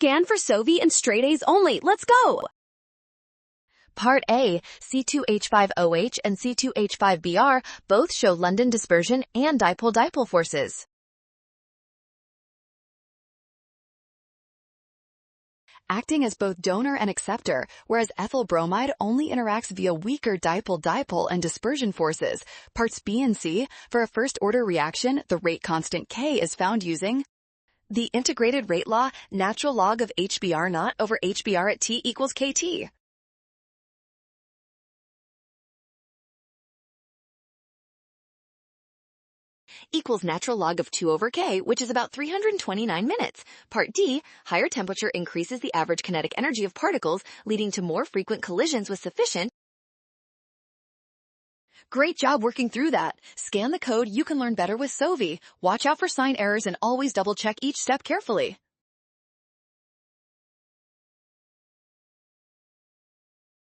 Scan for Sovi and straight A's only. Let's go! Part A, C2H5OH and C2H5Br both show London dispersion and dipole-dipole forces. Acting as both donor and acceptor, whereas ethyl bromide only interacts via weaker dipole-dipole and dispersion forces. Parts B and C, for a first-order reaction, the rate constant K is found using the integrated rate law, natural log of HBr naught over HBr at T equals KT. Equals natural log of 2 over K, which is about 329 minutes. Part D, higher temperature increases the average kinetic energy of particles, leading to more frequent collisions with sufficient. Great job working through that. Scan the code, you can learn better with Sovi. Watch out for sign errors and always double-check each step carefully.